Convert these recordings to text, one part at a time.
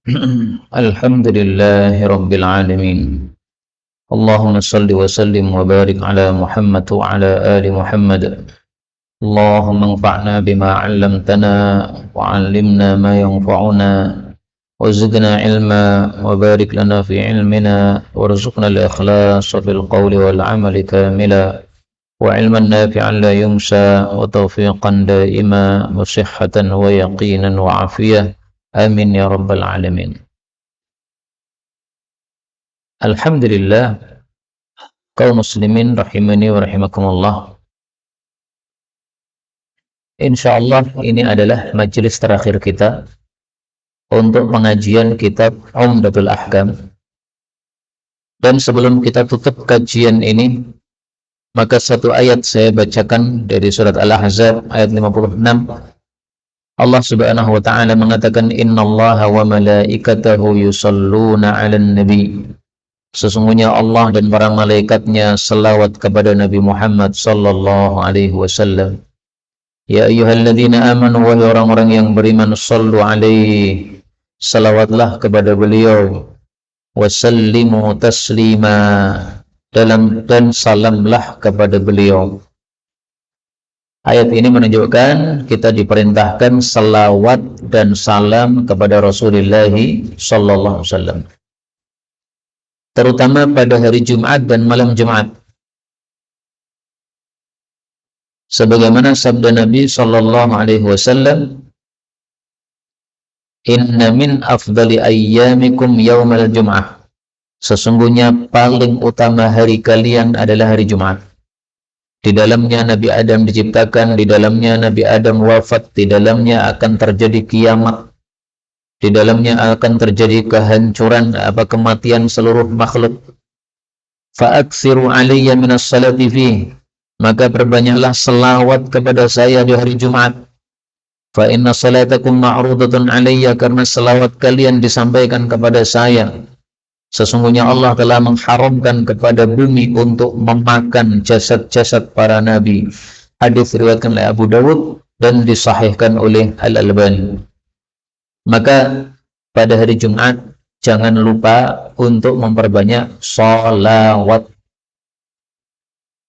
Alhamdulillahi Rabbil Alamin. Allahumma salli wa sallim wa barik ala Muhammad wa ala ali Muhammad. Allahumma anfa'na bima 'allamtana wa 'allimna ma yanfa'una wa zidna ilma wa barik lana fi ilmina warzuqna al-ikhlas fil qawli wal 'amali kamila wa ilman nafi'an la yumsa wa tawfiqan daima wa sihhatan wa yaqinan wa afiyah. Amin ya rabbal alamin. Alhamdulillah, kaum muslimin rahimani wa rahimakumullah. Insyaallah ini adalah majelis terakhir kita untuk pengajian kitab Umdatul Ahkam. Dan sebelum kita tutup kajian ini, maka satu ayat saya bacakan dari surat Al-Ahzab ayat 56. Allah Subhanahu wa taala mengatakan, "Innallaha wa malaikatahu yusholluna 'alan nabi." Sesungguhnya Allah dan para malaikatnya selawat kepada Nabi Muhammad sallallahu alaihi wasallam. Ya ayyuhalladzina amanu, wahai orang-orang yang beriman, sallu alaihi, salawatlah kepada beliau, wasallimu taslima, dan salamlah kepada beliau. Ayat ini menunjukkan kita diperintahkan salawat dan salam kepada Rasulullah sallallahu alaihi wasallam, terutama pada hari Jumat dan malam Jumat. Sebagaimana sabda Nabi sallallahu alaihi wasallam, "Inna min afdali ayyamikum yaumal jum'ah." Sesungguhnya paling utama hari kalian adalah hari Jumat. Di dalamnya Nabi Adam diciptakan, di dalamnya Nabi Adam wafat, di dalamnya akan terjadi kiamat, di dalamnya akan terjadi kehancuran, kematian seluruh makhluk. Fa'aksiru alaiya minas salati fihi, maka perbanyaklah selawat kepada saya di hari Jumat. Fa inna salatakum ma'rudatun alayya, karena selawat kalian disampaikan kepada saya. Sesungguhnya Allah telah mengharamkan kepada bumi untuk memakan jasad-jasad para nabi. Hadis diriwayatkan oleh Abu Dawud dan disahihkan oleh Al-Albani. Maka pada hari Jumat jangan lupa untuk memperbanyak sholawat.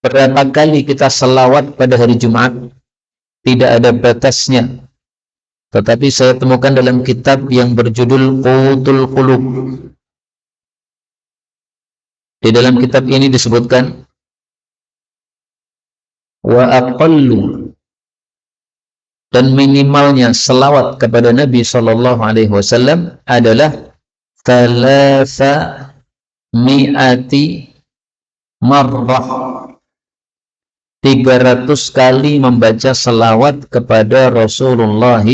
Berapa kali kita selawat pada hari Jumat tidak ada batasnya. Tetapi saya temukan dalam kitab yang berjudul Qutul Qulub. Di dalam kitab ini disebutkan, wa aqallu, dan minimalnya selawat kepada Nabi sallallahu alaihi wasallam adalah 300 marrah. 300 kali membaca selawat kepada Rasulullah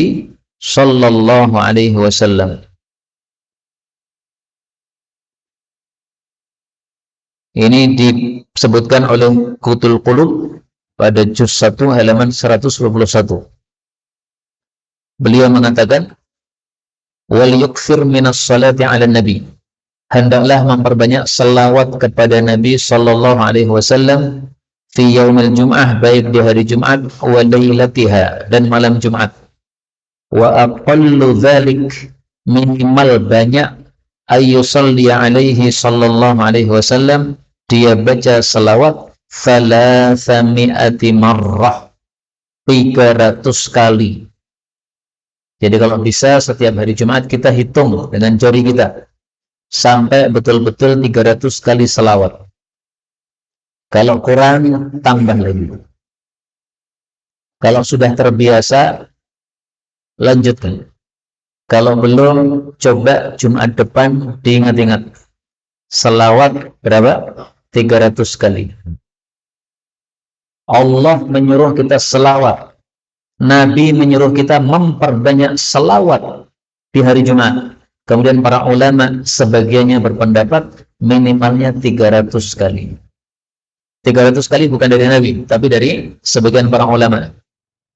sallallahu alaihi wasallam. Ini disebutkan oleh Qutul Qulub pada juz 1 halaman 121. Beliau mengatakan, wal yukfir minas salati ala nabi, hendaklah memperbanyak selawat kepada Nabi sallallahu alaihi wasallam fi yaumil jum'ah, baik di hari Jumat, wa lailatiha, dan malam Jumat. Wa aqallu dzalik, minimal banyak, ayyusalli alaihi sallallahu alaihi wasallam, dia baca selawat 300 marrah, 300 kali. Jadi kalau bisa setiap hari Jumat kita hitung dengan jari kita sampai betul-betul 300 kali selawat. Kalau kurang, tambah lagi. Kalau sudah terbiasa, lanjutkan. Kalau belum, coba Jumat depan diingat-ingat. Selawat berapa? 300 kali. Allah menyuruh kita selawat. Nabi menyuruh kita memperbanyak selawat di hari Jumat. Kemudian para ulama sebagiannya berpendapat minimalnya 300 kali. 300 kali bukan dari Nabi, tapi dari sebagian para ulama.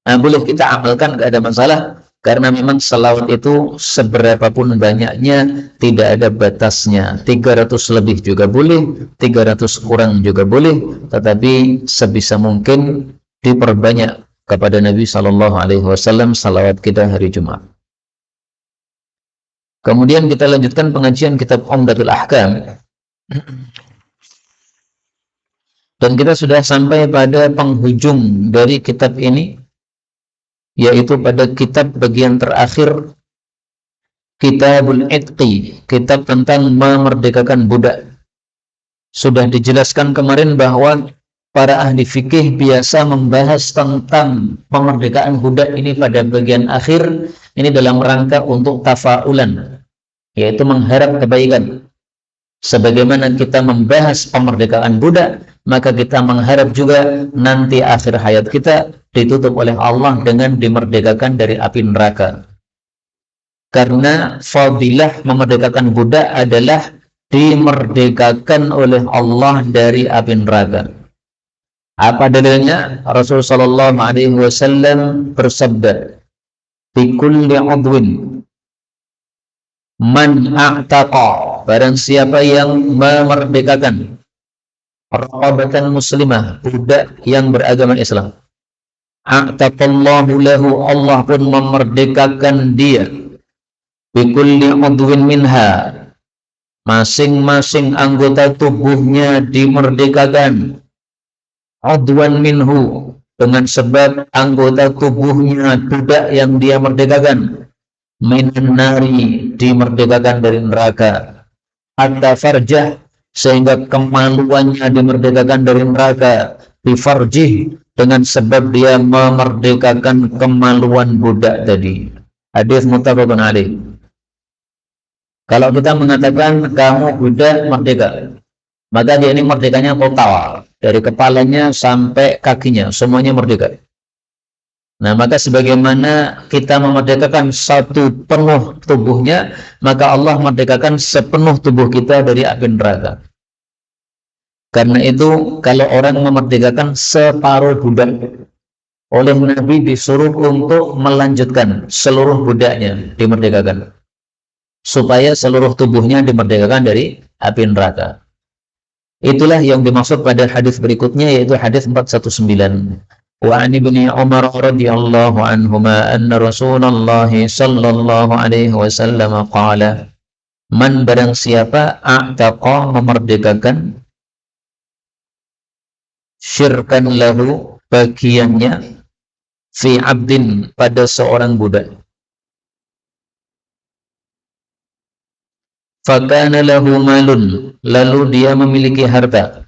Nah, boleh kita amalkan, tidak ada masalah, karena memang selawat itu seberapapun banyaknya tidak ada batasnya. 300 lebih juga boleh, 300 kurang juga boleh, tetapi sebisa mungkin diperbanyak kepada Nabi sallallahu alaihi wasallam salawat kita hari Jumat. Kemudian kita lanjutkan pengajian kitab Umdatul Ahkam. Dan kita sudah sampai pada penghujung dari kitab ini, yaitu pada kitab bagian terakhir, Kitabul Itqi, kitab tentang memerdekakan budak. Sudah dijelaskan kemarin bahwa para ahli fikih biasa membahas tentang pemerdekaan budak ini pada bagian akhir, ini dalam rangka untuk tafaulan, yaitu mengharap kebaikan. Sebagaimana kita membahas pemerdekaan budak, maka kita mengharap juga nanti akhir hayat kita ditutup oleh Allah dengan dimerdekakan dari api neraka. Karena fadilah memerdekakan budak adalah dimerdekakan oleh Allah dari api neraka. Apa dalilnya? Rasul sallallahu alaihi wasallam bersabda, "Bi kulli 'udwin man a'taqa", barang siapa yang memerdekakan raqabatan muslimah, budak yang beragama Islam, a'taqallahu lahu, Allah pun memerdekakan dia, bi kulli 'udwin minha, masing-masing anggota tubuhnya dimerdekakan, udwan minhu, dengan sebab anggota tubuhnya budak yang dia merdekakan, minan nari, dimerdekakan dari neraka, hatta farjah, sehingga kemaluannya dimerdekakan dari neraka, bifarjih, dengan sebab dia memerdekakan kemaluan budak tadi. Hadis muttafaqun alaih. Kalau kita mengatakan kamu budak merdeka, maka dia ini merdekanya total, dari kepalanya sampai kakinya semuanya merdeka. Nah, maka sebagaimana kita memerdekakan satu penuh tubuhnya, maka Allah merdekakan sepenuh tubuh kita dari api neraka. Karena itu, kalau orang memerdekakan separuh budak, oleh Nabi disuruh untuk melanjutkan seluruh budaknya dimerdekakan, supaya seluruh tubuhnya dimerdekakan dari api neraka. Itulah yang dimaksud pada hadis berikutnya, yaitu hadis 419. Wa an ibni Umar radhiyallahu anhuma anna Rasulullah sallallahu alaihi wasallam qala, man, barang siapa a'taqa, memerdekakan, syirkan lahu, bagiannya, fi abdin, pada seorang budak, fakana lahu malun, lalu dia memiliki harta,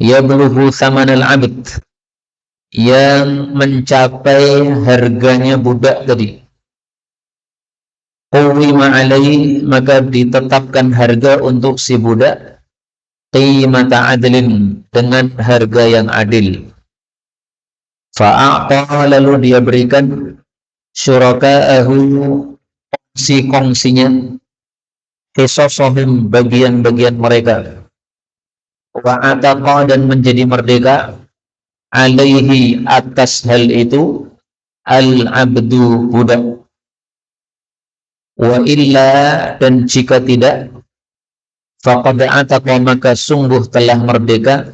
yablughu thamanal abd, yang mencapai harganya budak tadi, qawima alaihi, maka ditetapkan harga untuk si budak, qimata adlin, dengan harga yang adil, fa'ata, lalu dia berikan, syuraka'ahu, kongsi-kongsinya, qisasahum, bagian-bagian mereka, wa'ataqa, dan menjadi merdeka, alaihi, atas hal itu, al-abdu, budak, wa illa, dan jika tidak, faqad ataqa, maka sungguh telah merdeka,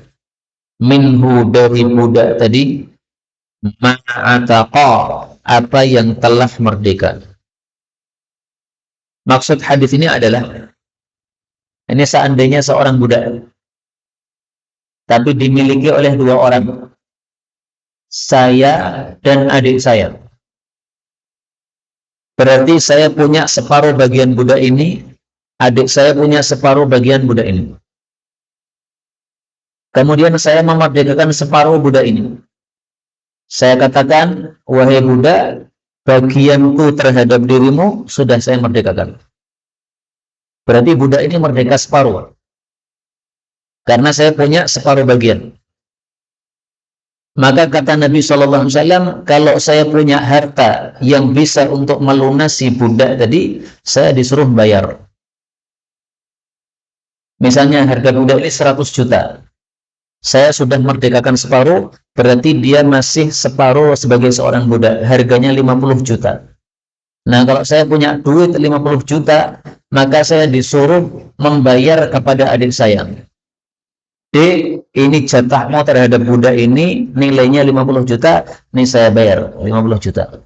minhu, dari budak tadi, ma'ataqa, apa yang telah merdeka. Maksud hadis ini adalah, ini seandainya seorang budak tapi dimiliki oleh dua orang, saya dan adik saya. Berarti saya punya separuh bagian budak ini, adik saya punya separuh bagian budak ini. Kemudian saya memerdekakan separuh budak ini. Saya katakan, wahai budak, bagianku terhadap dirimu sudah saya merdekakan. Berarti budak ini merdeka separuh, karena saya punya separuh bagian. Maka kata Nabi SAW, kalau saya punya harta yang bisa untuk melunasi budak tadi, saya disuruh bayar. Misalnya harga budak ini 100 juta. Saya sudah merdekakan separuh, berarti dia masih separuh sebagai seorang budak, harganya 50 juta. Nah, kalau saya punya duit 50 juta, maka saya disuruh membayar kepada adik saya. Ini jatahmu terhadap budak ini, nilainya 50 juta, ini saya bayar 50 juta.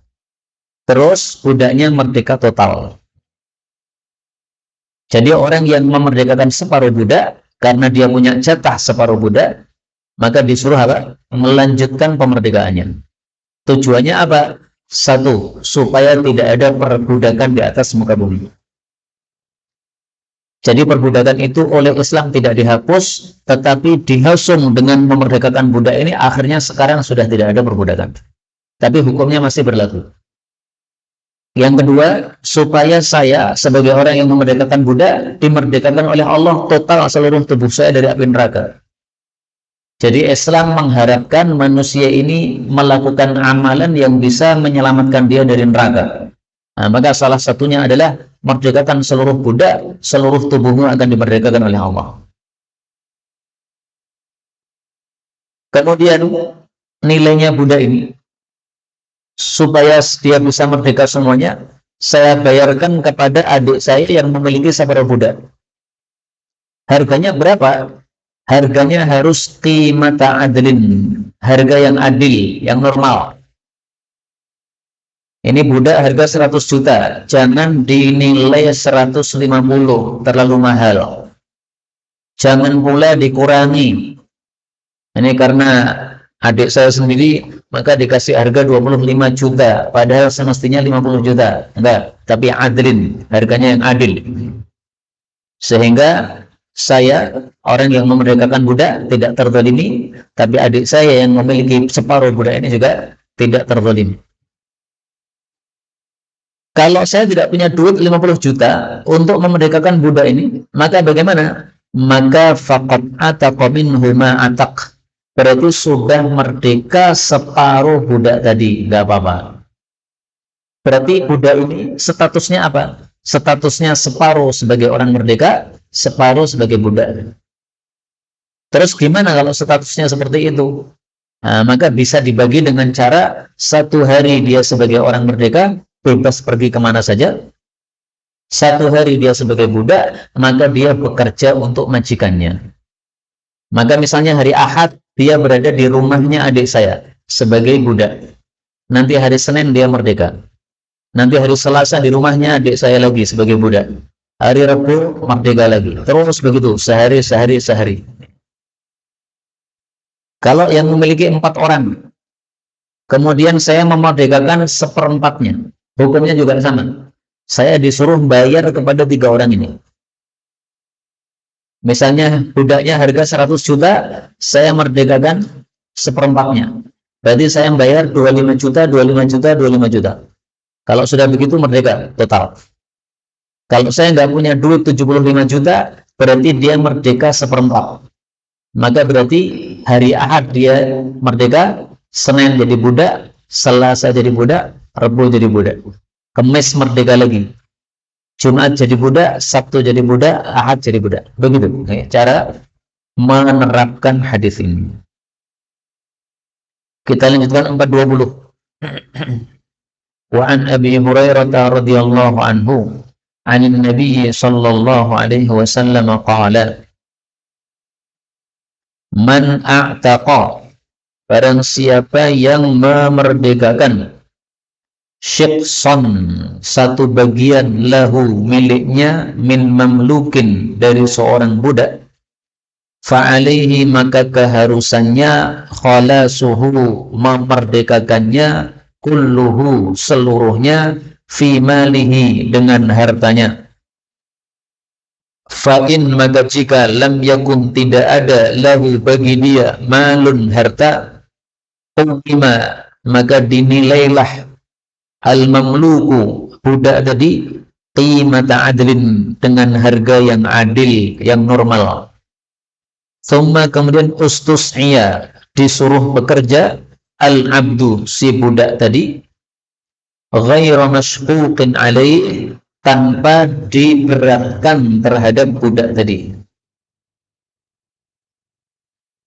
Terus budaknya merdeka total. Jadi orang yang memerdekakan separuh budak, karena dia punya jatah separuh budak, maka disuruh apa? Melanjutkan pemerdekaannya. Tujuannya apa? Satu, supaya tidak ada perbudakan di atas muka bumi. Jadi perbudakan itu oleh Islam tidak dihapus, tetapi dihasung dengan memerdekakan budak ini, akhirnya sekarang sudah tidak ada perbudakan. Tapi hukumnya masih berlaku. Yang kedua, supaya saya sebagai orang yang memerdekakan budak, dimerdekakan oleh Allah total seluruh tubuh saya dari api neraka. Jadi Islam mengharapkan manusia ini melakukan amalan yang bisa menyelamatkan dia dari neraka. Nah, maka salah satunya adalah merdekakan seluruh budak, seluruh tubuhmu akan dimerdekakan oleh Allah. Kemudian nilainya budak ini, supaya dia bisa merdeka semuanya, saya bayarkan kepada adik saya yang memiliki separuh budak. Harganya berapa? Harganya harus qimata adlin, harga yang adil, yang normal. Ini budak harga 100 juta, jangan dinilai 150, terlalu mahal. Jangan pula dikurangi. Ini karena adik saya sendiri, maka dikasih harga 25 juta, padahal semestinya 50 juta. Enggak, tapi adlin, harganya yang adil. Sehingga saya, orang yang memerdekakan budak, tidak terzalimi, tapi adik saya yang memiliki separuh budak ini juga tidak terzalimi. Kalau saya tidak punya duit 50 juta untuk memerdekakan budak ini, maka bagaimana? Maka faqad ataqa minhu ma ataq. Berarti sudah merdeka separuh budak tadi, nggak apa-apa. Berarti budak ini statusnya apa? Statusnya separuh sebagai orang merdeka, separuh sebagai budak. Terus gimana kalau statusnya seperti itu? Nah, maka bisa dibagi dengan cara 1 hari dia sebagai orang merdeka, bebas pergi kemana saja. 1 hari dia sebagai budak, maka dia bekerja untuk majikannya. Maka misalnya hari Ahad, dia berada di rumahnya adik saya sebagai budak. Nanti hari Senin dia merdeka. Nanti hari Selasa di rumahnya adik saya lagi sebagai budak. Hari Rabu merdeka lagi. Terus begitu, sehari. Kalau yang memiliki 4 orang, kemudian saya memerdekakan 1/4-nya, hukumnya juga sama. Saya disuruh bayar kepada 3 orang ini. Misalnya budaknya harga 100 juta, saya merdekakan 1/4-nya. Berarti saya bayar 25 juta, 25 juta, 25 juta. Kalau sudah begitu merdeka total. Kalau saya nggak punya duit 75 juta, berarti dia merdeka 1/4. Maka berarti hari Ahad dia merdeka, Senin jadi budak, Selasa jadi budak, Rabu jadi budak. Kamis merdeka lagi. Jumat jadi budak, Sabtu jadi budak, Ahad jadi budak. Begitu cara menerapkan hadis ini. Kita lanjutkan 420. Wa an Abi Hurairah radhiyallahu anhu, 'anil Nabi sallallahu alaihi wasallam qala: Man a'taqa, barang siapa yang memerdekakan, syiqsan, satu bagian, lahu, miliknya, min mamlukin, dari seorang budak, fa'alaihi, maka keharusannya, khalasuhu, memerdekakannya, kulluhu, seluruhnya, fi malihi, dengan hartanya. Fa'in, maka jika lam yakun, tidak ada, lahu, bagi dia, malun, harta, qumima, maka dinilailah al-mamluku, budak tadi, qimata adlin, dengan harga yang adil, yang normal. Thumma, kemudian ustus'iya, disuruh bekerja, al-abdu, si budak tadi, ghaira mashquqin alaih, tanpa diberatkan terhadap budak tadi.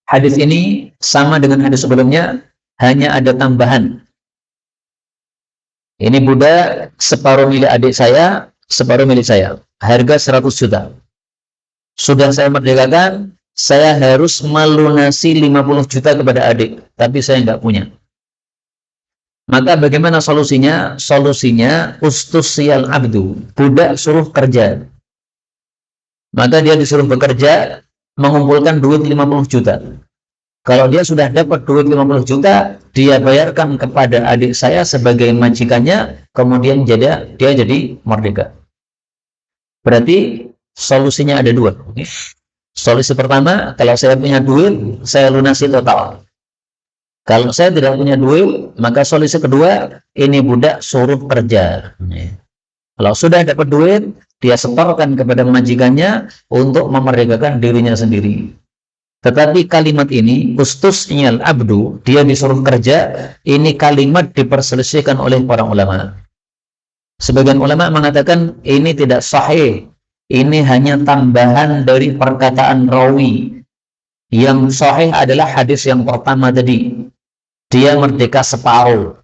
Hadis ini sama dengan hadis sebelumnya, hanya ada tambahan. Ini budak separuh milik adik saya, separuh milik saya. Harga 100 juta. Sudah saya merdekakan, saya harus melunasi 50 juta kepada adik, tapi saya nggak punya. Maka bagaimana solusinya? Solusinya ustusiyal abdu, budak suruh kerja. maka dia disuruh bekerja mengumpulkan duit 50 juta. Kalau dia sudah dapat duit 50 juta, dia bayarkan kepada adik saya sebagai majikannya, kemudian dia jadi merdeka. Berarti solusinya ada dua. Solusi pertama, kalau saya punya duit, saya lunasi total. Kalau saya tidak punya duit, maka solusi kedua, ini budak suruh kerja. Kalau sudah dapat duit, dia setorkan kepada majikannya untuk memerdekakan dirinya sendiri. Tetapi kalimat ini, ustusnyal abdu, dia disuruh kerja, ini kalimat diperselisihkan oleh para ulama. Sebagian ulama mengatakan ini tidak sahih, ini hanya tambahan dari perkataan rawi. Yang sahih adalah hadis yang pertama tadi, dia merdeka separuh.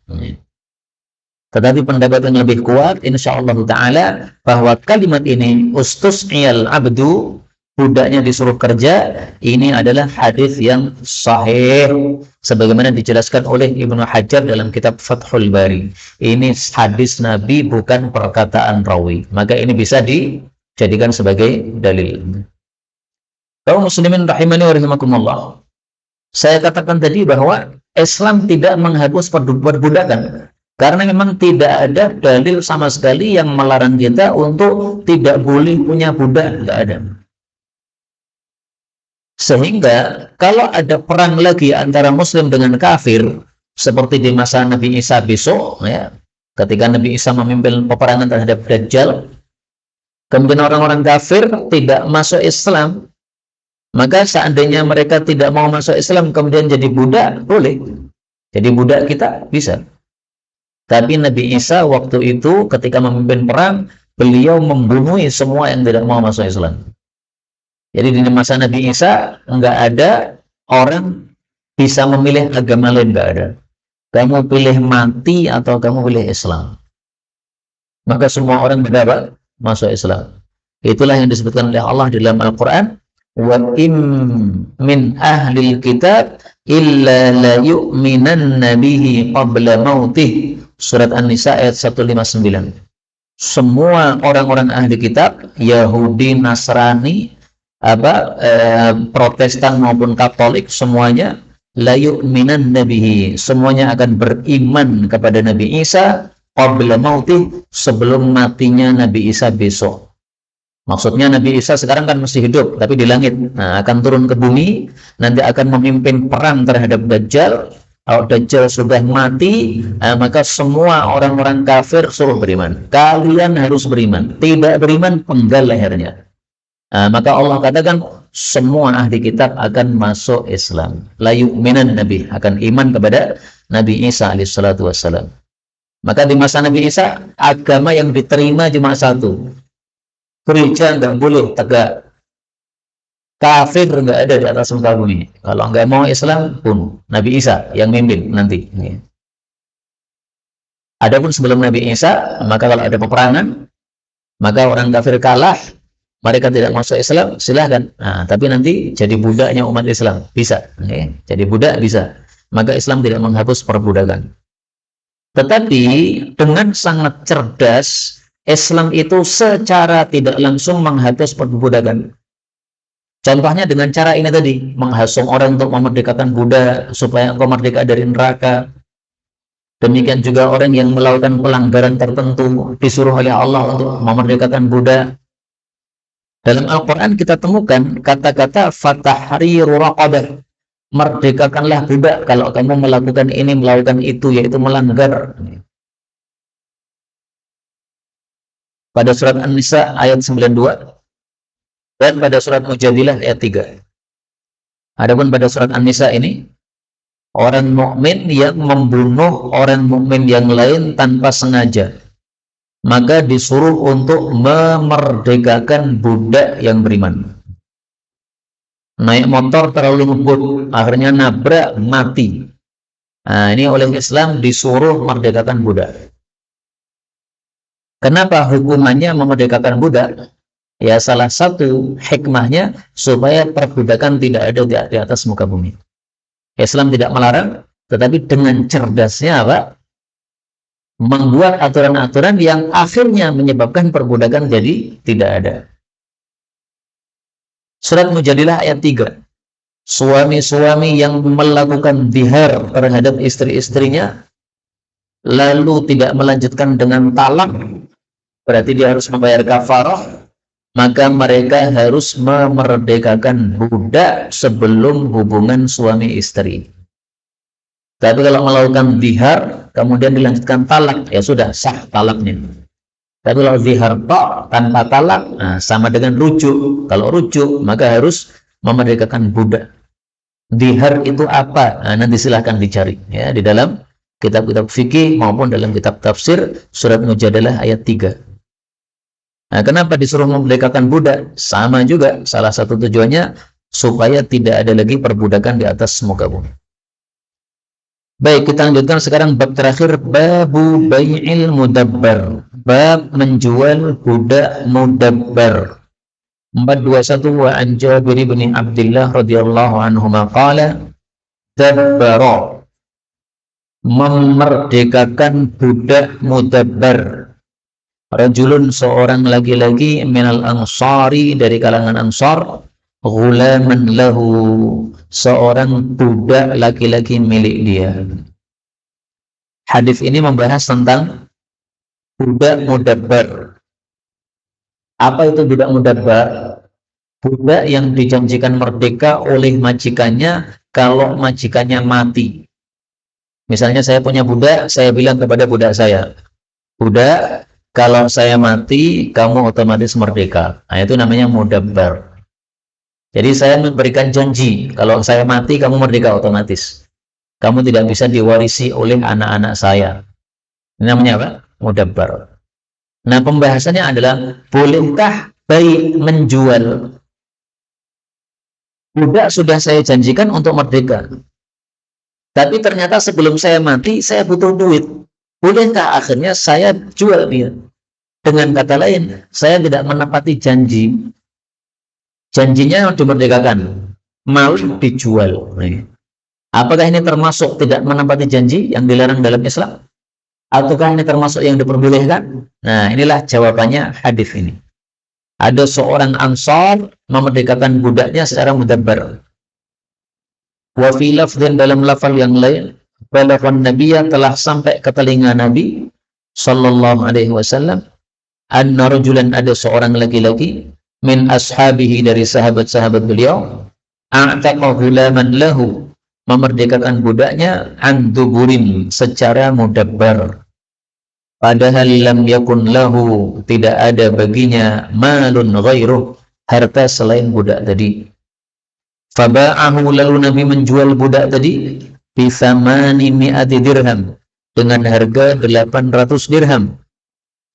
Tetapi pendapat yang lebih kuat, insyaallah ta'ala, bahwa kalimat ini, ustusnyal abdu, budaknya disuruh kerja, ini adalah hadis yang sahih sebagaimana dijelaskan oleh Ibnu Hajar dalam kitab Fathul Bari. Ini hadis Nabi, bukan perkataan rawi. Maka ini bisa dijadikan sebagai dalil. Kaum muslimin rahimani wa rahimakumullah, saya katakan tadi bahwa Islam tidak menghapus perbudakan, karena memang tidak ada dalil sama sekali yang melarang kita untuk tidak boleh punya budak, tidak ada. Sehingga kalau ada perang lagi antara muslim dengan kafir, seperti di masa Nabi Isa besok, ya, ketika Nabi Isa memimpin peperangan terhadap Dajjal, kemudian orang-orang kafir tidak masuk Islam, maka seandainya mereka tidak mau masuk Islam kemudian jadi budak, boleh. Jadi budak kita bisa. Tapi Nabi Isa waktu itu ketika memimpin perang, beliau membunuh semua yang tidak mau masuk Islam. Jadi di masa Nabi Isa enggak ada orang bisa memilih agama lain, enggak ada. Kamu pilih mati atau kamu pilih Islam. Maka semua orang berdapat masuk Islam. Itulah yang disebutkan oleh Allah di dalam Al-Quran. Wa im min ahlil kitab illa la yu'minanna bihi qabla mautih. Surat An-Nisa ayat 159. Semua orang-orang ahli kitab, Yahudi, Nasrani, Protestan maupun Katolik, semuanya la yu'minan nabihi, semuanya akan beriman kepada Nabi Isa qabla mautih, sebelum matinya Nabi Isa besok. Maksudnya Nabi Isa sekarang kan masih hidup tapi di langit. Nah, akan turun ke bumi, nanti akan memimpin perang terhadap Dajjal. Kalau Dajjal sudah mati, maka semua orang-orang kafir suruh beriman. Kalian harus beriman. Tidak beriman, penggal lehernya. Maka Allah katakan semua ahli kitab akan masuk Islam. La yu'minan nabi, akan iman kepada Nabi Isa alaihissalatu wassalam. Maka di masa Nabi Isa, agama yang diterima cuma satu. Gereja nggak boleh tegak. Kafir nggak ada di atas muka bumi. Kalau nggak mau Islam pun Nabi Isa yang mimpin nanti. Adapun sebelum Nabi Isa, maka kalau ada peperangan, maka orang kafir kalah, mereka tidak masuk Islam, silahkan. Nah, tapi nanti jadi budaknya umat Islam, bisa. Jadi budak bisa. Maka Islam tidak menghapus perbudakan. Tetapi dengan sangat cerdas, Islam itu secara tidak langsung menghapus perbudakan. Contohnya dengan cara ini tadi, menghasung orang untuk memerdekakan budak supaya engkau merdeka dari neraka. Demikian juga orang yang melakukan pelanggaran tertentu disuruh oleh Allah untuk memerdekakan budak. Dalam Al-Quran kita temukan kata-kata fatahriru raqabah, merdekakanlah budak kalau kamu melakukan ini, melakukan itu, yaitu melanggar. Pada surat An-Nisa ayat 92 dan pada surat Mujadilah ayat 3. Adapun pada surat An-Nisa ini, orang mukmin yang membunuh orang mukmin yang lain tanpa sengaja, maka disuruh untuk memerdekakan budak yang beriman. Naik motor terlalu ngebut, akhirnya nabrak, mati. Nah, ini oleh Islam disuruh merdekakan budak. Kenapa hukumannya memerdekakan budak? Ya, salah satu hikmahnya supaya perbudakan tidak ada di atas muka bumi. Islam tidak melarang, tetapi dengan cerdasnya membuat aturan-aturan yang akhirnya menyebabkan perbudakan jadi tidak ada. Surat Mujadilah ayat 3. Suami-suami yang melakukan zihar terhadap istri-istrinya lalu tidak melanjutkan dengan talak, berarti dia harus membayar kafarah, maka mereka harus memerdekakan budak sebelum hubungan suami istri. Tapi kalau melakukan zihar kemudian dilanjutkan talak, ya sudah sah talaknya. Tapi kalau zihar tanpa talak, nah, sama dengan rujuk. Kalau rujuk maka harus memerdekakan budak. Zihar itu apa? Nah, nanti silahkan dicari ya di dalam kitab-kitab fikih maupun dalam kitab tafsir surat Mujadalah ayat 3. Nah, kenapa disuruh memerdekakan budak? Sama juga, salah satu tujuannya supaya tidak ada lagi perbudakan di atas muka bumi. Baik, kita lanjutkan sekarang bab terakhir, babu bai'il mudabbar, bab menjual budak mudabbar. 421 wa an Jabir bin Abdullah radhiyallahu anhu qala dabbara, memerdekakan budak mudabbar, rajulun seorang laki-laki minal ansari dari kalangan ansar, ghulaman lahu, seorang budak laki-laki milik dia. Hadis ini membahas tentang budak mudabbar. Apa itu budak mudabbar? Budak yang dijanjikan merdeka oleh majikannya kalau majikannya mati. Misalnya saya punya budak, saya bilang kepada budak saya, budak, kalau saya mati, kamu otomatis merdeka. Nah, itu namanya mudabbar. Jadi saya memberikan janji, kalau saya mati, kamu merdeka otomatis. Kamu tidak bisa diwarisi oleh anak-anak saya. Ini namanya apa? Mudabbar. Nah, pembahasannya adalah, bolehkah baik menjual? Budak sudah saya janjikan untuk merdeka. Tapi ternyata sebelum saya mati, saya butuh duit. Bolehkah akhirnya saya jual dia? Dengan kata lain, saya tidak menepati janji. Janjinya dimerdekakan, mau dijual. Apakah ini termasuk tidak menepati janji yang dilarang dalam Islam? Ataukah ini termasuk yang diperbolehkan? Nah, inilah jawabannya hadis ini. Ada seorang ansar memerdekakan budaknya secara mudabbar. Wa fi lafdhin, dalam lafal yang lain, balaghan nabiyya, telah sampai ke telinga Nabi sallallahu alaihi wasallam, anna rajulan, ada seorang laki-laki, min ashabihi, dari sahabat-sahabat beliau, a'taqa ghulaman lahu, memerdekakan budaknya, an duburin, secara mudabbar. Padahal lam yakun lahu, tidak ada baginya, malun ghairuh, harta selain budak tadi. Faba'ahu, lalu Nabi menjual budak tadi, bi thamani mi'ati dirham, dengan harga 800 dirham.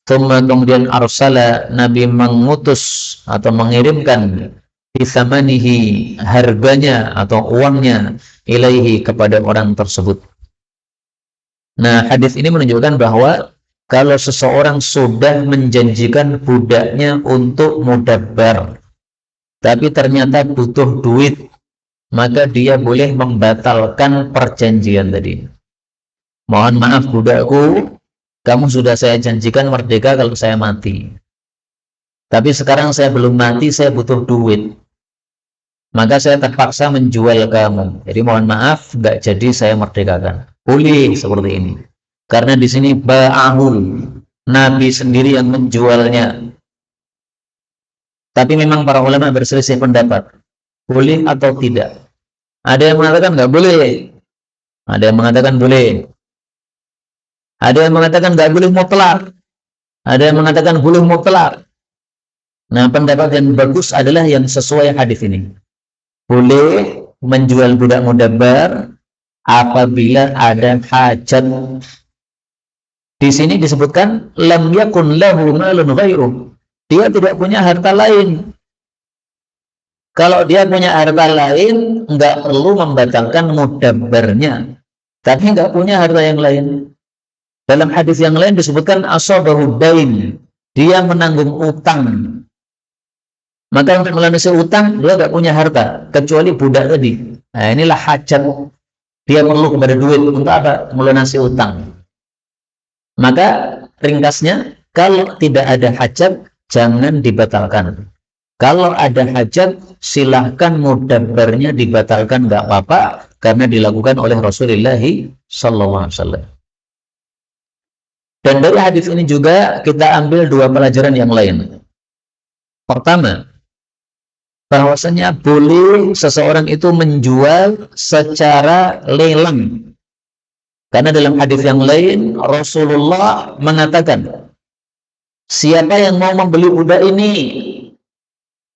Kemudian arsala, Nabi mengutus atau mengirimkan, bi thamanihi, harganya atau uangnya, ilaihi, kepada orang tersebut. Nah, hadis ini menunjukkan bahwa kalau seseorang sudah menjanjikan budaknya untuk mudabbar, tapi ternyata butuh duit, maka dia boleh membatalkan perjanjian tadi. Mohon maaf budakku, kamu sudah saya janjikan merdeka kalau saya mati. Tapi sekarang saya belum mati, saya butuh duit. Maka saya terpaksa menjual kamu. Jadi mohon maaf, nggak jadi saya merdekakan. Boleh seperti ini. Karena di sini ba'ahul, Nabi sendiri yang menjualnya. Tapi memang para ulama berselisih pendapat, boleh atau tidak. Ada yang mengatakan nggak boleh, ada yang mengatakan boleh, ada yang mengatakan nggak boleh mutlak, ada yang mengatakan boleh mutlak. Nah, pendapat yang bagus adalah yang sesuai hadis ini. Boleh menjual budak mudabbar apabila ada hajat. Di sini disebutkan lam yakun lahu malun ghairuh. Dia tidak punya harta lain. Kalau dia punya harta lain, nggak perlu membatalkan mudabbarnya. Tapi nggak punya harta yang lain. Dalam hadis yang lain disebutkan asabahu dain, dia menanggung utang. Maka untuk melunasi utang, dia nggak punya harta kecuali budak tadi. Nah, inilah hajat. Dia perlu kepada duit untuk apa? Melunasi utang. Maka ringkasnya, kalau tidak ada hajat, jangan dibatalkan. Kalau ada hajat, silahkan mudabbarnya dibatalkan, nggak apa-apa, karena dilakukan oleh Rasulullah SAW. Dan dari hadis ini juga kita ambil dua pelajaran yang lain. Pertama, bahwasanya boleh seseorang itu menjual secara lelang. Karena dalam hadis yang lain, Rasulullah mengatakan, siapa yang mau membeli budak ini?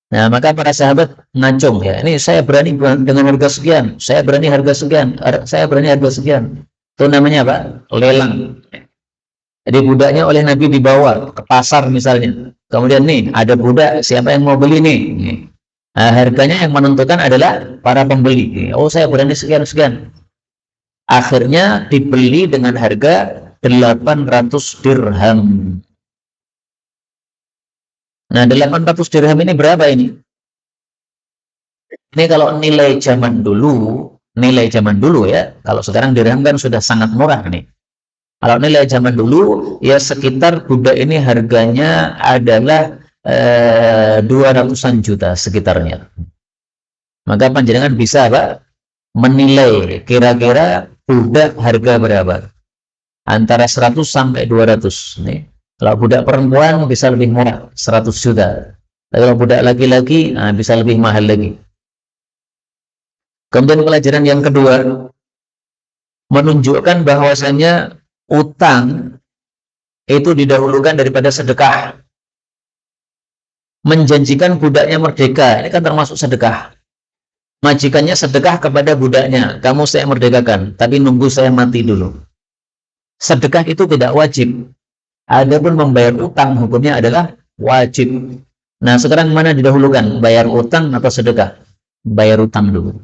Nah, maka para sahabat ngacung ya. Ini saya berani dengan harga sekian, saya berani harga sekian, saya berani harga sekian. Itu namanya apa? Lelang. Jadi budaknya oleh Nabi dibawa ke pasar misalnya. Kemudian nih ada budak, siapa yang mau beli nih? Nah, harganya yang menentukan adalah para pembeli. Oh, saya berani sekian-sekian. Akhirnya dibeli dengan harga 800 dirham. Nah, 800 dirham ini berapa ini? Ini kalau nilai zaman dulu ya. Kalau sekarang dirham kan sudah sangat murah nih. Kalau nilai zaman dulu ya sekitar budak ini harganya adalah 200-an juta sekitarnya. Maka panjenengan bisa Pak menilai kira-kira budak harga berapa? Antara 100 sampai 200 nih. Kalau budak perempuan bisa lebih murah, 100 juta. Tapi kalau budak laki-laki bisa lebih mahal lagi. Kemudian pelajaran yang kedua menunjukkan bahwasanya utang itu didahulukan daripada sedekah. Menjanjikan budaknya merdeka, ini kan termasuk sedekah. Majikannya sedekah kepada budaknya, kamu saya merdekakan, tapi nunggu saya mati dulu. Sedekah itu tidak wajib. Adapun membayar utang hukumnya adalah wajib. Nah, sekarang mana didahulukan? Bayar utang atau sedekah? Bayar utang dulu.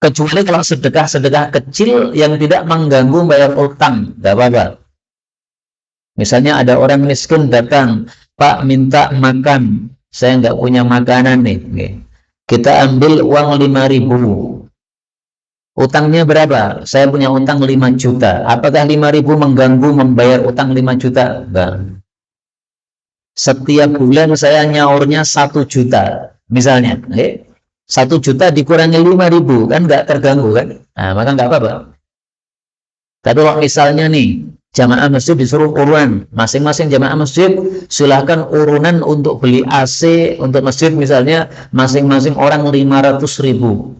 Kecuali kalau sedekah-sedekah kecil yang tidak mengganggu bayar utang, tidak apa-apa. Misalnya ada orang miskin datang, Pak minta makan, saya nggak punya makanan nih. Kita ambil uang 5.000. Utangnya berapa? Saya punya utang 5 juta. Apakah 5.000 mengganggu membayar utang 5 juta? Enggak. Setiap bulan saya nyaurnya 1 juta. Misalnya, 1 juta dikurangi 5.000, kan nggak terganggu kan? Nah, maka nggak apa-apa. Tapi kalau misalnya nih, jamaah masjid disuruh urunan, masing-masing jamaah masjid silahkan urunan untuk beli AC untuk masjid misalnya, masing-masing orang 500.000.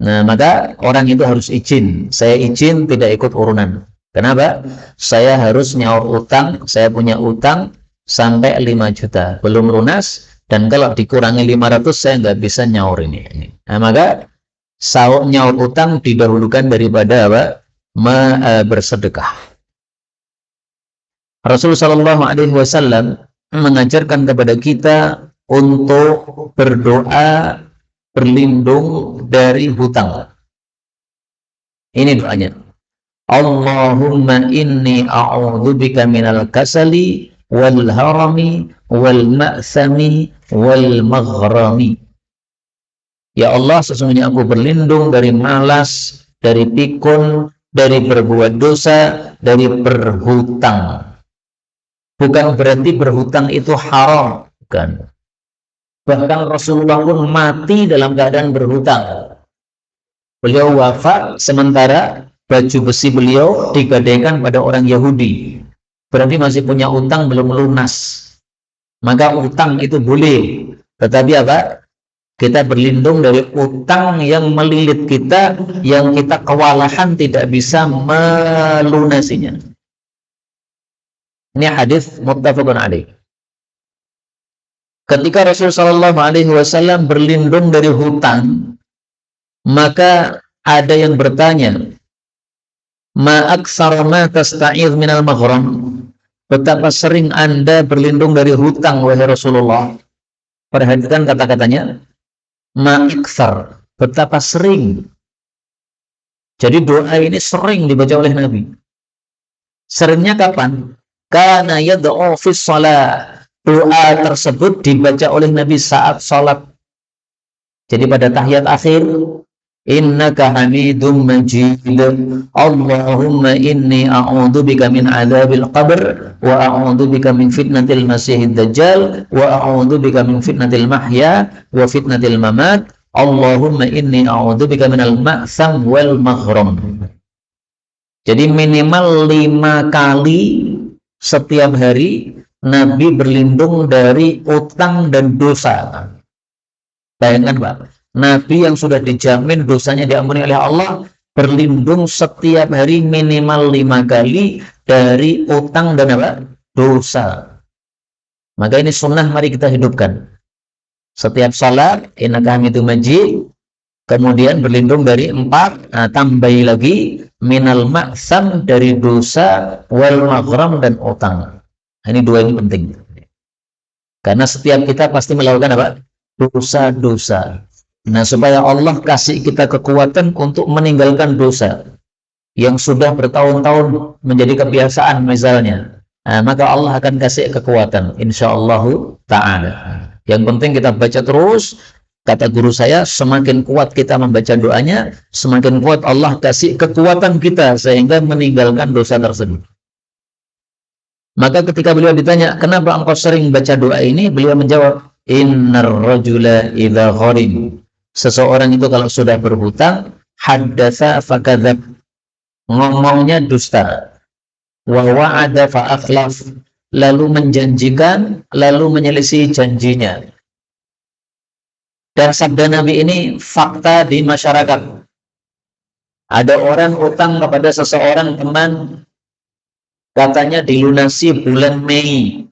Nah, maka orang itu harus izin. Saya izin tidak ikut urunan. Kenapa? Saya harus nyaur utang, saya punya utang sampai 5 juta. Belum lunas, dan kalau dikurangi 500, saya nggak bisa nyaur ini. Nah, maka nyaur utang didahulukan daripada apa? Bersedekah. Rasulullah SAW mengajarkan kepada kita untuk berdoa berlindung dari hutang. Ini doanya. Allahumma inni a'udzubika minal kasali wal harami wal ma'sami wal maghrami. Ya Allah, sesungguhnya aku berlindung dari malas, dari pikun, dari berbuat dosa, dari berhutang. Bukan berarti berhutang itu haram, bukan. Bahkan Rasulullah pun mati dalam keadaan berhutang. Beliau wafat sementara baju besi beliau digadaikan pada orang Yahudi. Berarti masih punya utang belum lunas. Maka utang itu boleh. Tetapi apa? Kita berlindung dari utang yang melilit kita, yang kita kewalahan tidak bisa melunasinya. Ini hadis muttafaqun alaih. Ketika Rasulullah SAW berlindung dari hutang, maka ada yang bertanya, ma aktsara ma tasta'idz minal maghram. Betapa sering Anda berlindung dari hutang, wahai Rasulullah. Perhatikan kata-katanya, ma aktsar, betapa sering. Jadi doa ini sering dibaca oleh Nabi. Seringnya kapan? Kana yad'u fi shalah. Doa tersebut dibaca oleh Nabi saat sholat. Jadi pada tahiyat akhir, innaka hamidum majid. Allahumma inni a'udzubika min adzabil qabr wa a'udzubika min fitnatil masiihid dajjal wa a'udzubika min fitnatil mahya wa fitnatil mamat. Allahumma inni a'udzubika minal ma'sam wal maghram. Jadi minimal 5 kali setiap hari Nabi berlindung dari utang dan dosa. Bayangkan Pak, Nabi yang sudah dijamin dosanya diampuni oleh Allah, berlindung setiap hari minimal 5 kali dari utang dan apa? Dosa. Maka ini sunnah, mari kita hidupkan. Setiap salat, innaka hamidum majid, kemudian berlindung dari 4, tambahi lagi minal ma'sam, dari dosa, wal maghram, dan utang. Ini 2 ini penting. Karena setiap kita pasti melakukan apa? Dosa-dosa. Nah, supaya Allah kasih kita kekuatan untuk meninggalkan dosa yang sudah bertahun-tahun menjadi kebiasaan misalnya, maka Allah akan kasih kekuatan insyaallah ta'ala. Yang penting kita baca terus. Kata guru saya, semakin kuat kita membaca doanya, semakin kuat Allah kasih kekuatan kita sehingga meninggalkan dosa tersebut. Maka ketika beliau ditanya, kenapa engkau sering baca doa ini? Beliau menjawab, innar rajula idza gharim. Seseorang itu kalau sudah berhutang, haddatsa fakadzab, ngomongnya dusta, wa wa'ada fa akhlaf, lalu menjanjikan, lalu menyelisih janjinya. Dan sabda Nabi ini fakta di masyarakat. Ada orang utang kepada seseorang teman, katanya dilunasi bulan Mei.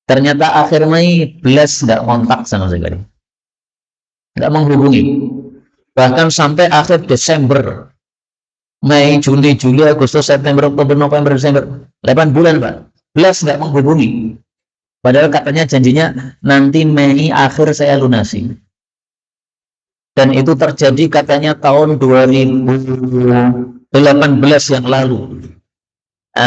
Ternyata akhir Mei belas nggak kontak sama sekali, nggak menghubungi. Bahkan sampai akhir Desember, Mei, Juni, Juli, Agustus, September, Oktober, November, Desember, 8 bulan Pak, belas nggak menghubungi. Padahal katanya janjinya nanti Mei akhir saya lunasi. Dan itu terjadi katanya tahun 2018 yang lalu.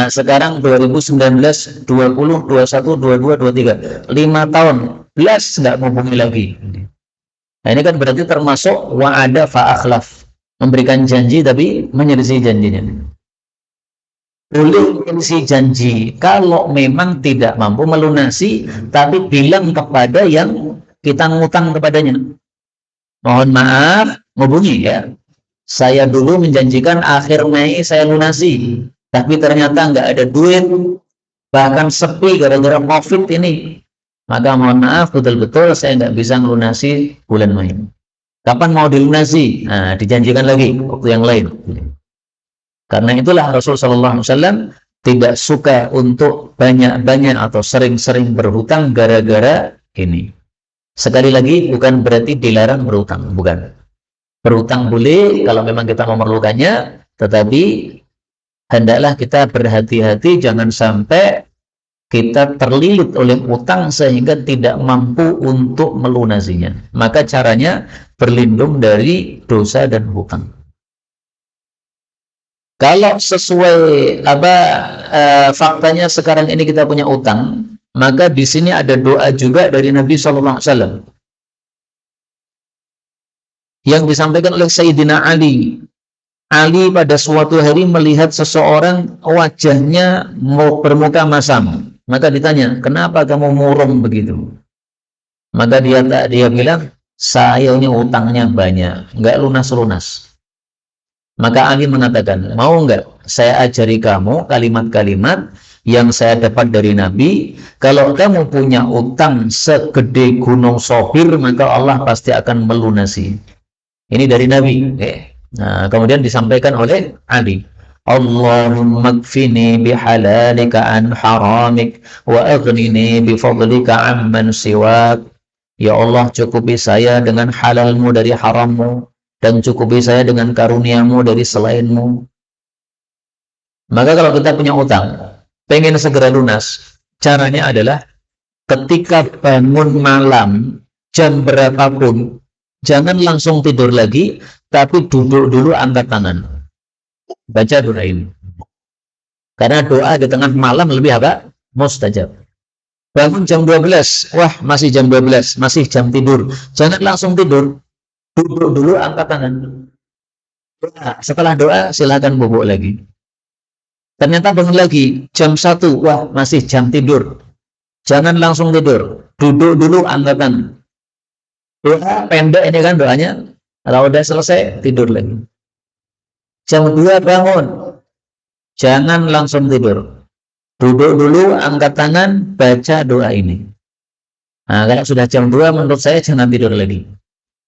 Sekarang 2019, 20, 21, 22, 23, 5 tahun, belas nggak menghubungi lagi. Nah, ini kan berarti termasuk wa'ada fa'akhlaf, memberikan janji tapi menyelisih janjinya. Boleh menyelisih janji kalau memang tidak mampu melunasi, tapi bilang kepada yang kita ngutang kepadanya, mohon maaf, hubungi ya, saya dulu menjanjikan akhir Mei saya lunasi, tapi ternyata nggak ada duit, bahkan sepi gara-gara COVID ini. Maka mohon maaf, betul-betul saya nggak bisa melunasi bulan Mei. Kapan mau dilunasi? Nah, dijanjikan lagi waktu yang lain. Karena itulah Rasulullah SAW tidak suka untuk banyak-banyak atau sering-sering berhutang gara-gara ini. Sekali lagi, bukan berarti dilarang berhutang, bukan. Berhutang boleh kalau memang kita memerlukannya, tetapi hendaklah kita berhati-hati, jangan sampai kita terlilit oleh utang sehingga tidak mampu untuk melunasinya. Maka caranya berlindung dari dosa dan hutang. Kalau sesuai faktanya sekarang ini kita punya utang, maka di sini ada doa juga dari Nabi SAW yang disampaikan oleh Sayyidina Ali. Ali pada suatu hari melihat seseorang wajahnya bermuka masam. Maka ditanya, kenapa kamu murung begitu? Maka dia bilang, saya ini utangnya banyak, nggak lunas-lunas. Maka Ali mengatakan, mau nggak saya ajari kamu kalimat-kalimat yang saya dapat dari Nabi? Kalau kamu punya utang segede gunung Sobir, maka Allah pasti akan melunasi. Ini dari Nabi. Nah, kemudian disampaikan oleh Ali. Allahumma kfini bihalalika an haramik wa aghnini bifadlika amman siwak. Ya Allah, cukupi saya dengan halalmu dari harammu, dan cukupi saya dengan karuniamu dari selainmu. Maka kalau kita punya utang, pengen segera lunas, caranya adalah ketika bangun malam, jam berapapun, jangan langsung tidur lagi, tapi duduk dulu, angkat tangan. Baca doa ini. Karena doa di tengah malam lebih apa? Mustajab. Bangun jam 12, wah masih jam 12, masih jam tidur. Jangan langsung tidur. Duduk dulu, angkat tangan. Doa. Setelah doa, silakan bubuk lagi. Ternyata bangun lagi, jam 1, wah masih jam tidur. Jangan langsung tidur. Duduk dulu, angkat tangan. Doa pendek ini kan doanya. Kalau udah selesai, tidur lagi. Jam 2 bangun. Jangan langsung tidur. Duduk dulu, angkat tangan, baca doa ini. Nah, kalau sudah jam 2, menurut saya jangan tidur lagi.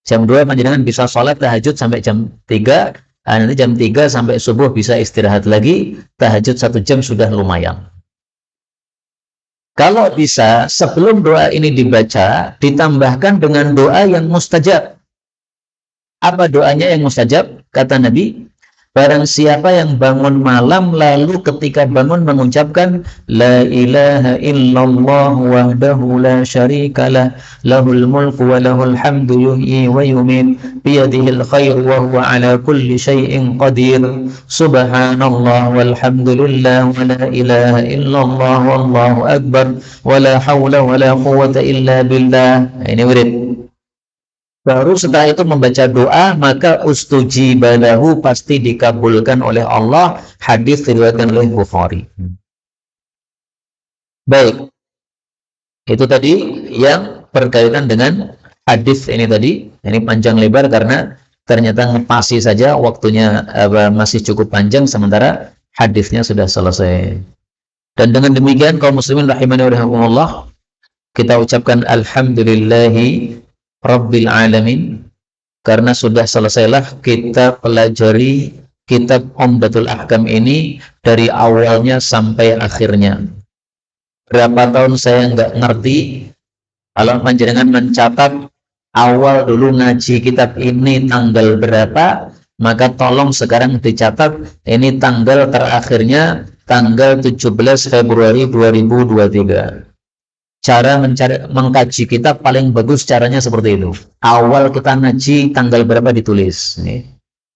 Jam 2 panjenengan bisa sholat tahajud sampai jam 3. Nah, nanti jam 3 sampai subuh bisa istirahat lagi. Tahajud 1 jam sudah lumayan. Kalau bisa, sebelum doa ini dibaca, ditambahkan dengan doa yang mustajab. Apa doanya yang mustajab? Kata Nabi, barang siapa yang bangun malam lalu ketika bangun mengucapkan la ilaha illallah wahdahu la syarikalah lahul mulku wa lahul hamdu yuhyi wa yumiit biyadihil khair wa huwa ala kulli syai'in qadir subhanallah walhamdulillah wa la ilaha illallah wallahu akbar wa la hawla wa la quwwata illa billah. Ini wirid. Baru setelah itu membaca doa, maka ustujiba lahu, pasti dikabulkan oleh Allah. Hadis diriwayatkan oleh Bukhari. Baik, itu tadi yang berkaitan dengan hadis ini tadi. Ini panjang lebar karena ternyata ngepasi saja waktunya masih cukup panjang, sementara hadisnya sudah selesai. Dan dengan demikian kaum muslimin rahimani wa rahimakumullah, kita ucapkan alhamdulillahi Rabbil Alamin, karena sudah selesailah kita pelajari kitab Umdatul Ahkam ini dari awalnya sampai akhirnya. Berapa tahun saya nggak ngerti. Kalau panjenengan mencatat awal dulu ngaji kitab ini tanggal berapa, maka tolong sekarang dicatat ini tanggal terakhirnya tanggal 17 Februari 2023. Cara mengkaji kitab paling bagus caranya seperti itu. Awal kita ngaji tanggal berapa ditulis.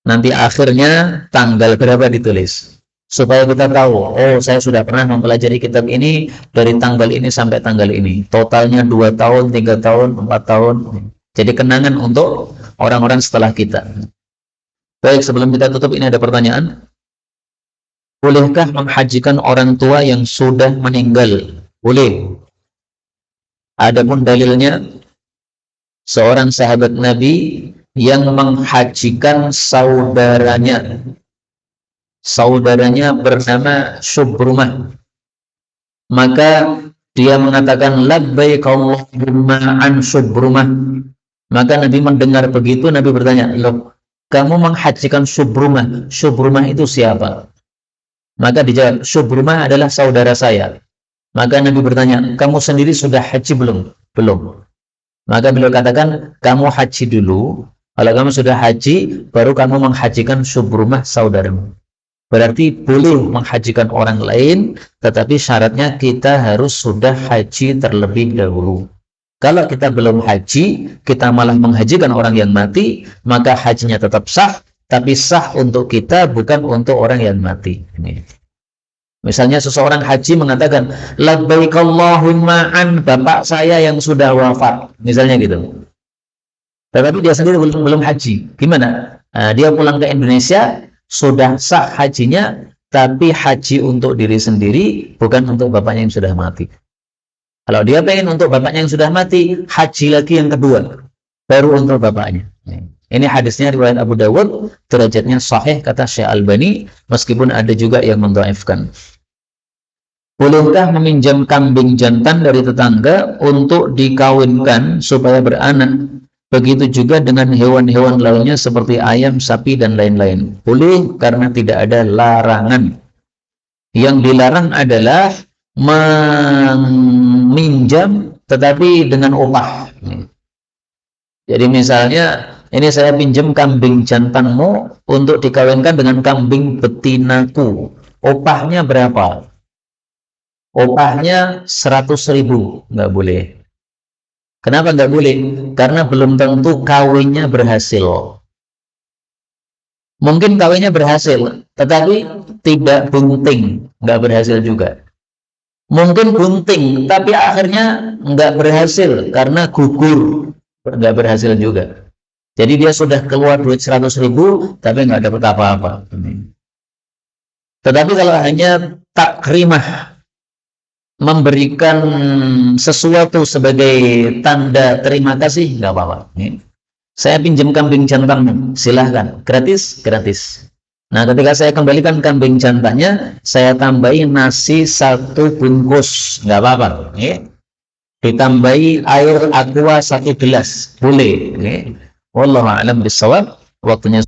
Nanti akhirnya tanggal berapa ditulis. Supaya kita tahu, oh saya sudah pernah mempelajari kitab ini dari tanggal ini sampai tanggal ini. Totalnya 2 tahun, 3 tahun, 4 tahun. Jadi kenangan untuk orang-orang setelah kita. Baik, sebelum kita tutup ini ada pertanyaan. Bolehkah menghajikan orang tua yang sudah meninggal? Boleh. Adapun dalilnya, seorang sahabat Nabi yang menghajikan saudaranya. Saudaranya bernama Syubrumah. Maka dia mengatakan labbaik Allahumma an Syubrumah. Maka Nabi mendengar begitu, Nabi bertanya, loh, kamu menghajikan Syubrumah. Syubrumah itu siapa? Maka dijawab, Syubrumah adalah saudara saya. Maka Nabi bertanya, kamu sendiri sudah haji belum? Belum. Maka beliau katakan, kamu haji dulu. Kalau kamu sudah haji, baru kamu menghajikan Syubrumah saudaramu. Berarti boleh menghajikan orang lain, tetapi syaratnya kita harus sudah haji terlebih dahulu. Kalau kita belum haji, kita malah menghajikan orang yang mati, maka hajinya tetap sah, tapi sah untuk kita, bukan untuk orang yang mati. Ini. Misalnya seseorang haji mengatakan labbaik Allahumma an bapak saya yang sudah wafat, misalnya gitu. Tetapi dia sendiri belum haji. Gimana? Nah, dia pulang ke Indonesia, sudah sah hajinya, tapi haji untuk diri sendiri, bukan untuk bapaknya yang sudah mati. Kalau dia pengen untuk bapaknya yang sudah mati, haji lagi yang kedua, baru untuk bapaknya. Ini hadisnya riwayat Abu Dawud, derajatnya sahih kata Syekh Albani, meskipun ada juga yang mendhaifkan. Bolehkah meminjam kambing jantan dari tetangga untuk dikawinkan supaya beranak? Begitu juga dengan hewan-hewan lainnya seperti ayam, sapi, dan lain-lain. Boleh karena tidak ada larangan. Yang dilarang adalah meminjam tetapi dengan upah. Jadi misalnya, ini saya pinjam kambing jantanmu untuk dikawinkan dengan kambing betinaku. Upahnya berapa? Upahnya 100.000, nggak boleh. Kenapa nggak boleh? Karena belum tentu kawinnya berhasil. Mungkin kawinnya berhasil, tetapi tidak bunting, nggak berhasil juga. Mungkin bunting, tapi akhirnya nggak berhasil karena gugur, nggak berhasil juga. Jadi dia sudah keluar duit 100.000 tapi nggak dapat apa-apa. Tetapi kalau hanya takrimah, memberikan sesuatu sebagai tanda terima kasih, nggak apa-apa. Saya pinjam kambing jantanmu, silahkan, gratis, gratis. Nah, ketika saya kembalikan kambing jantannya, saya tambahi nasi 1 bungkus, nggak apa-apa. Ditambahi air aqua 1 gelas, boleh. Wallahu a'lam bishawab. Waktunya